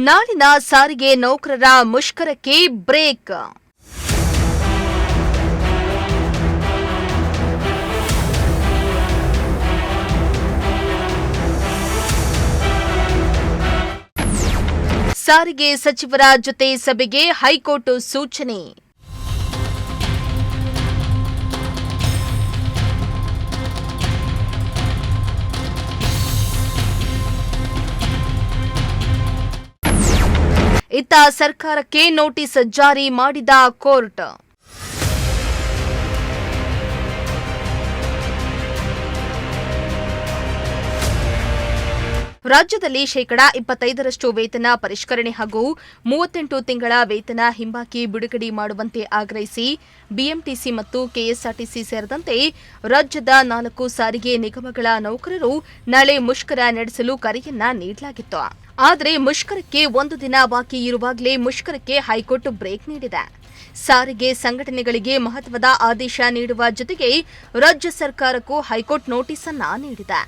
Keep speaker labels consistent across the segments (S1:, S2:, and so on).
S1: ನಾಳಿನ ಸಾರಿಗೆ ನೌಕರರ ಮುಷ್ಕರಕ್ಕೆ ಬ್ರೇಕ್. ಸಾರಿಗೆ ಸಚಿವರ ಜೊತೆ ಸಭೆಗೆ ಹೈಕೋರ್ಟ್ ಸೂಚನೆ. ಇತ್ತ ಸರ್ಕಾರಕ್ಕೆ ನೋಟಿಸ್ ಜಾರಿ ಮಾಡಿದ ಕೋರ್ಟ್. ರಾಜ್ಯದಲ್ಲಿ ಶೇಕಡಾ 25ರಷ್ಟು ವೇತನ ಪರಿಷ್ಕರಣೆ ಹಾಗೂ 38 ತಿಂಗಳ ವೇತನ ಹಿಂಬಾಕಿ ಬಿಡುಗಡೆ ಮಾಡುವಂತೆ ಆಗ್ರಹಿಸಿ ಬಿಎಂಟಿಸಿ ಮತ್ತು ಕೆಎಸ್ಆರ್ಟಿಸಿ ಸೇರಿದಂತೆ ರಾಜ್ಯದ 4 ಸಾರಿಗೆ ನಿಗಮಗಳ ನೌಕರರು ನಾಳೆ ಮುಷ್ಕರ ನಡೆಸಲು ಕರೆಯನ್ನ ನೀಡಲಾಗಿತ್ತು. ಆದರೆ ಮುಷ್ಕರಕ್ಕೆ 1 ದಿನ ಬಾಕಿ ಇರುವಾಗಲೇ ಮುಷ್ಕರಕ್ಕೆ ಹೈಕೋರ್ಟ್ ಬ್ರೇಕ್ ನೀಡಿದೆ. ಸಾರಿಗೆ ಸಂಘಟನೆಗಳಿಗೆ ಮಹತ್ವದ ಆದೇಶ ನೀಡುವ ಜೊತೆಗೆ ರಾಜ್ಯ ಸರ್ಕಾರಕ್ಕೂ ಹೈಕೋರ್ಟ್ ನೋಟಿಸ್ ಅನ್ನ ನೀಡಿದೆ.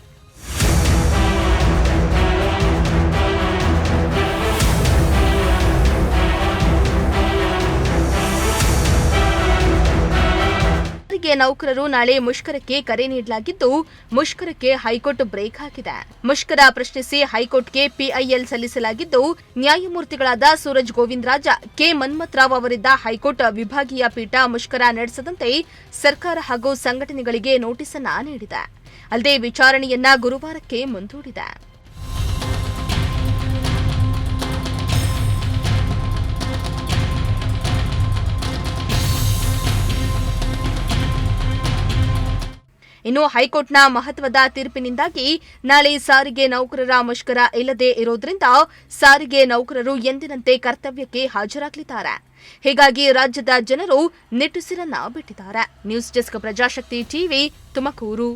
S1: ಸಾರಿಗೆ ನೌಕರರು ನಾಳೆ ಮುಷ್ಕರಕ್ಕೆ ಕರೆ ನೀಡಲಾಗಿದ್ದು, ಮುಷ್ಕರಕ್ಕೆ ಹೈಕೋರ್ಟ್ ಬ್ರೇಕ್ ಹಾಕಿದೆ. ಮುಷ್ಕರ ಪ್ರಶ್ನಿಸಿ ಹೈಕೋರ್ಟ್ಗೆ ಪಿಐಎಲ್ ಸಲ್ಲಿಸಲಾಗಿದ್ದು, ನ್ಯಾಯಮೂರ್ತಿಗಳಾದ ಸೂರಜ್ ಗೋವಿಂದರಾಜ, ಕೆ ಮನ್ಮಥರಾವ್ ಅವರಿದ್ದ ಹೈಕೋರ್ಟ್ ವಿಭಾಗೀಯ ಪೀಠ ಮುಷ್ಕರ ನಡೆಸದಂತೆ ಸರ್ಕಾರ ಹಾಗೂ ಸಂಘಟನೆಗಳಿಗೆ ನೋಟಿಸ್ ಅನ್ನ ನೀಡಿದೆ. ಅಲ್ಲದೆ ವಿಚಾರಣೆಯನ್ನ ಗುರುವಾರಕ್ಕೆ ಮುಂದೂಡಿದೆ. ಇನ್ನು ಹೈಕೋರ್ಟ್ನ ಮಹತ್ವದ ತೀರ್ಪಿನಿಂದಾಗಿ ನಾಳೆ ಸಾರಿಗೆ ನೌಕರರ ಮುಷ್ಕರ ಇಲ್ಲದೆ ಇರೋದ್ರಿಂದ ಸಾರಿಗೆ ನೌಕರರು ಎಂದಿನಂತೆ ಕರ್ತವ್ಯಕ್ಕೆ ಹಾಜರಾಗಲಿದ್ದಾರೆ. ಹೀಗಾಗಿ ರಾಜ್ಯದ ಜನರು ನಿಟ್ಟುಸಿರನ್ನ ಬಿಟ್ಟಿದ್ದಾರೆ. News desk, Prajashakti TV, Tumakuru.